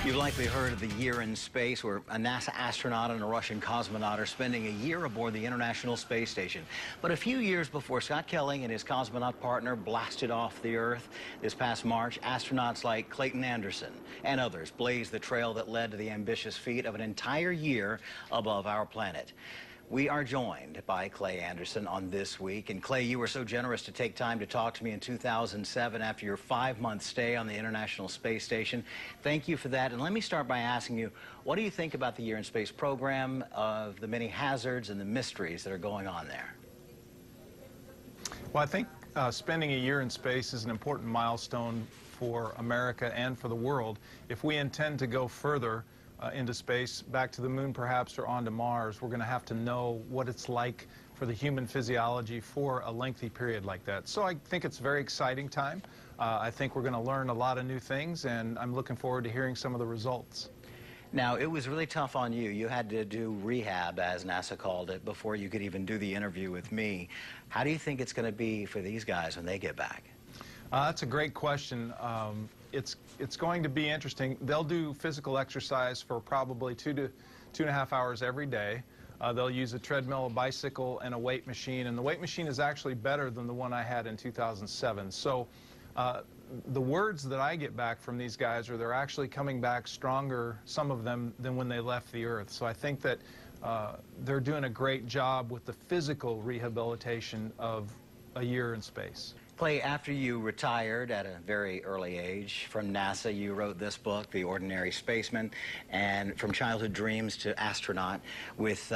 You've likely heard of the year in space, where a NASA astronaut and a Russian cosmonaut are spending a year aboard the International Space Station. But a few years before Scott Kelly and his cosmonaut partner blasted off the Earth this past March, astronauts like Clayton Anderson and others blazed the trail that led to the ambitious feat of an entire year above our planet. We are joined by Clay Anderson on This Week. And Clay, you were so generous to take time to talk to me in 2007 after your 5-month stay on the International Space Station. Thank you for that. And let me start by asking you, what do you think about the Year in Space program, of the many hazards and the mysteries that are going on there? Well, I think spending a year in space is an important milestone for America and for the world. If we intend to go further into space, back to the moon perhaps, or onto Mars, we're going to have to know what it's like for the human physiology for a lengthy period like that. So I think it's a very exciting time. I think we're going to learn a lot of new things, and I'm looking forward to hearing some of the results. Now, it was really tough on you. You had to do rehab, as NASA called it, before you could even do the interview with me. How do you think it's going to be for these guys when they get back? That's a great question. It's going to be interesting. They'll do physical exercise for probably 2 to 2.5 hours every day. They'll use a treadmill, a bicycle, and a weight machine. And the weight machine is actually better than the one I had in 2007. So the words that I get back from these guys are they're actually coming back stronger, some of them, than when they left the Earth. So I think that they're doing a great job with the physical rehabilitation of a year in space. Clay, after you retired at a very early age from NASA, you wrote this book, The Ordinary Spaceman, and From Childhood Dreams to Astronaut, with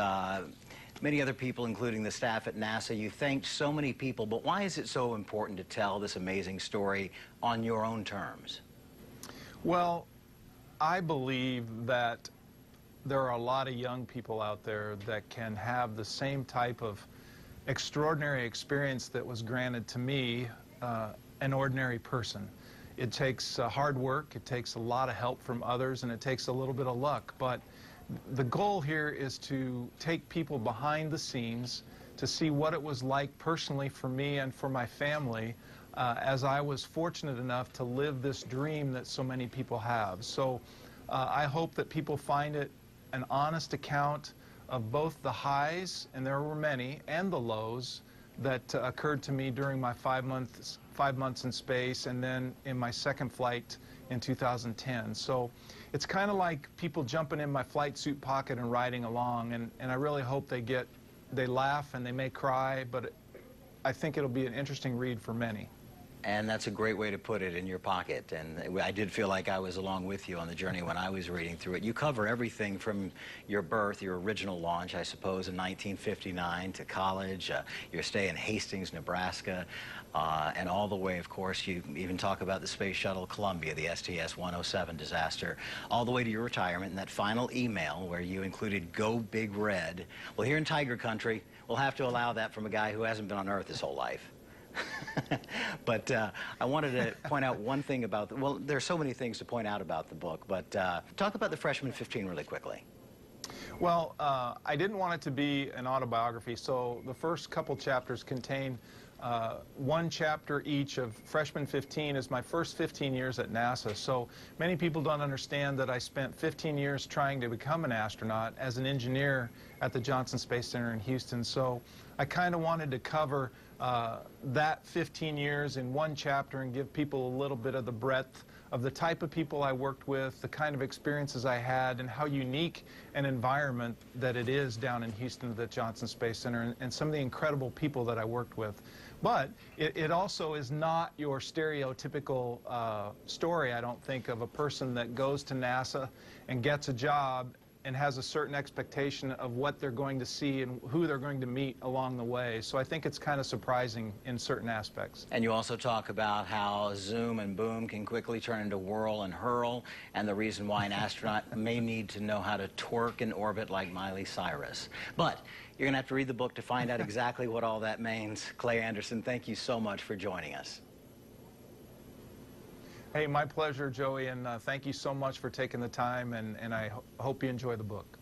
many other people, including the staff at NASA. You thanked so many people, but why is it so important to tell this amazing story on your own terms? Well, I believe that there are a lot of young people out there that can have the same type of extraordinary experience that was granted to me, an ordinary person. It takes hard work, it takes a lot of help from others, and it takes a little bit of luck. But the goal here is to take people behind the scenes to see what it was like personally for me and for my family, as I was fortunate enough to live this dream that so many people have. So I hope that people find it an honest account of both the highs, and there were many, and the lows that occurred to me during my 5 months in space, and then in my second flight in 2010. So it's kind of like people jumping in my flight suit pocket and riding along, and I really hope they laugh and they may cry, but I think it'll be an interesting read for many. And that's a great way to put it, in your pocket. And I did feel like I was along with you on the journey when I was reading through it. You cover everything from your birth, your original launch, I suppose, in 1959, to college, your stay in Hastings, Nebraska, and all the way, of course, you even talk about the Space Shuttle Columbia, the STS-107 disaster, all the way to your retirement and that final email where you included "Go Big Red." Well, here in Tiger Country, we'll have to allow that from a guy who hasn't been on Earth his whole life. But I wanted to point out one thing about, well, there's so many things to point out about the book, but talk about the Freshman 15 really quickly. Well, I didn't want it to be an autobiography, so the first couple chapters contain one chapter each of Freshman 15 is my first 15 years at NASA. So many people don't understand that I spent 15 years trying to become an astronaut as an engineer at the Johnson Space Center in Houston. So I kind of wanted to cover that 15 years in one chapter and give people a little bit of the breadth of the type of people I worked with, the kind of experiences I had, and how unique an environment that it is down in Houston at the Johnson Space Center, and some of the incredible people that I worked with. But it also is not your stereotypical story, I don't think, of a person that goes to NASA and gets a job and has a certain expectation of what they're going to see and who they're going to meet along the way. So I think it's kind of surprising in certain aspects. And you also talk about how zoom and boom can quickly turn into whirl and hurl, and the reason why an astronaut may need to know how to twerk in orbit like Miley Cyrus. But you're going to have to read the book to find out exactly what all that means. Clay Anderson, thank you so much for joining us. Hey, my pleasure, Joey, and thank you so much for taking the time, and I hope you enjoy the book.